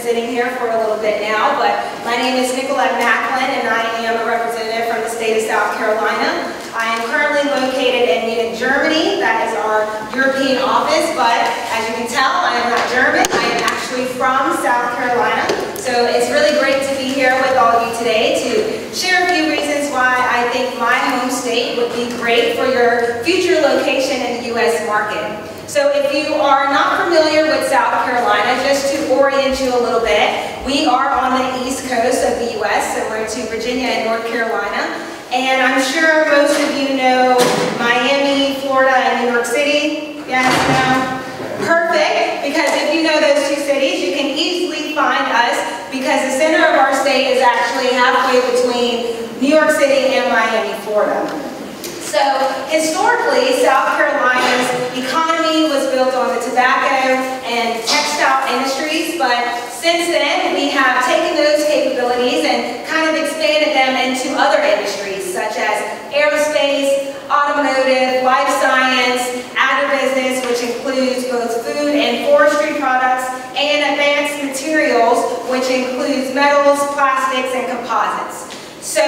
sitting here for a little bit now, but my name is Nicholette Macklin, and I am a representative from the state of South Carolina. I am currently located in Munich, Germany. That is our European office, but as you can tell, I am not German. I am actually from South Carolina. So it's really great to be here with all of you today to share a few reasons why I think my home state would be great for your future location in the U.S. market. So if you are not familiar with South Carolina, just to orient you a little bit, we are on the east coast of the U.S., similar to Virginia and North Carolina. And I'm sure most of you know Miami, Florida, and New York City. Yes, no? Perfect, because if you know those two cities, you can easily find us because the center of our state is actually halfway between New York City and Miami, Florida. So historically, South Carolina's economy was built on the tobacco and textile industries, but since then we have taken those capabilities and kind of expanded them into other industries such as aerospace, automotive, life science, agribusiness, which includes both food and forestry products, and advanced materials, which includes metals, plastics, and composites. So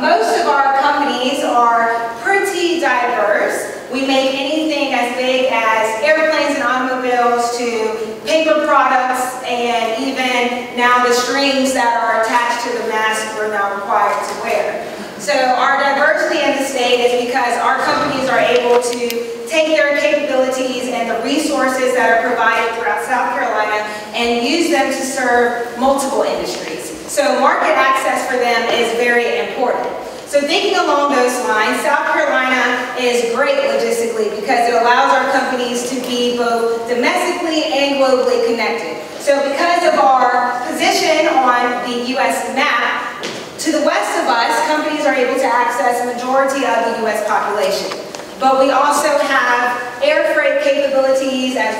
most of our companies are pretty diverse. We make anything as big as airplanes and automobiles to paper products, and even now the strings that are attached to the mask we're now required to wear. So our diversity in the state is because our companies are able to take their capabilities and the resources that are provided throughout South Carolina and use them to serve multiple industries. So market access for them is very important. So thinking along those lines, South Carolina is great logistically because it allows our companies to be both domestically and globally connected. So because of our position on the U.S. map, to the west of us, companies are able to access a majority of the U.S. population. But we also have air freight capabilities as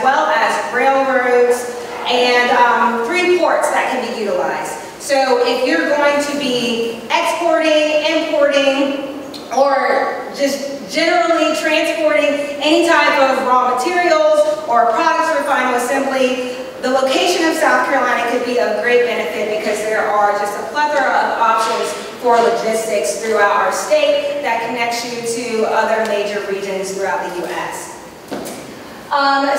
well as railroads and 3 ports that can be utilized. So if you're going to be exporting, importing, or just generally transporting any type of raw materials or products for final assembly, the location of South Carolina could be of great benefit because there are just a plethora of options for logistics throughout our state that connects you to other major regions throughout the U.S.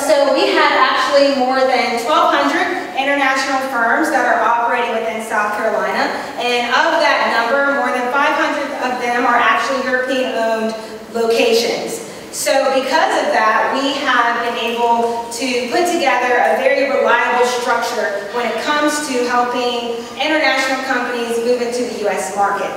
So we have actually more than 1,200 international firms that are operating within South Carolina, and of that number, more than 500 of them are actually European-owned locations. So because of that, we have been able to put together a very reliable structure when it comes to helping international companies move into the U.S. market.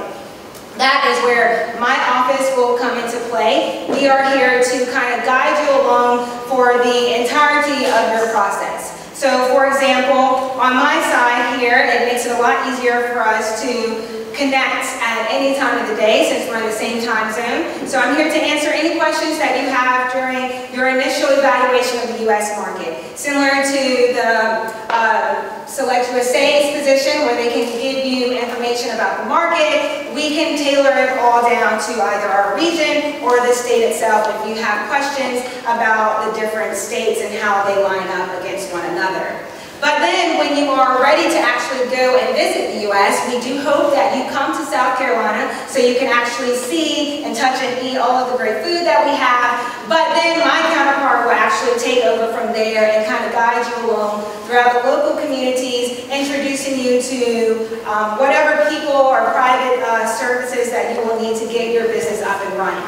That is where my office will come into play. We are here to kind of guide you along for the entirety of your process. So for example, on my side here, it makes it a lot easier for us to connect at any time of the day since we're in the same time zone. So I'm here to answer any questions that you have during your initial evaluation of the U.S. market. Similar to the SelectUSA's position where they can give you information about the market, we can tailor it all down to either our region or the state itself if you have questions about the different states and how they line up against one another. But then when you are ready to actually go and visit the U.S., we do hope that you come to South Carolina so you can actually see and touch and eat all of the great food that we have. But then my counterpart will actually take over from there and kind of guide you along throughout the local communities, introducing you to whatever people or private services that you will need to get your business up and running.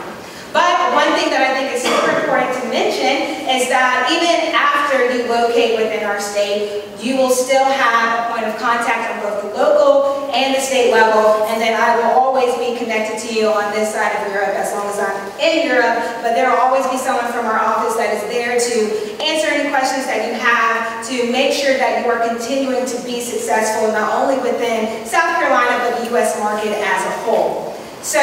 But one thing that I think is super important to mention is that even after you locate within our state, you will still have a point of contact on both the local and the state level, and then I will always be connected to you on this side of Europe as long as I'm in Europe, but there will always be someone from our office that is there to answer any questions that you have to make sure that you are continuing to be successful not only within South Carolina but the U.S. market as a whole. So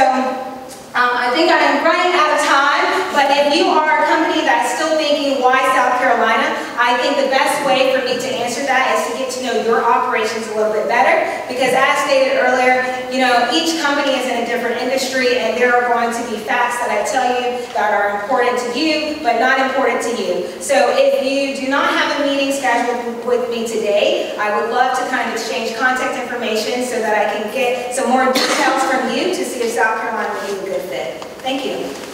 I think I am running out of time, but if you are a company that's still thinking, why South Carolina? I think the best way for me to answer that is to get to know your operations a little bit better, because as stated earlier, You know, each company is in a different industry, and there are going to be facts that I tell you that are important to you, but not important to you. So if you do not have a meeting scheduled with me today, I would love to kind of exchange contact information so that I can get some more details from you to see if South Carolina would be a good fit. Thank you.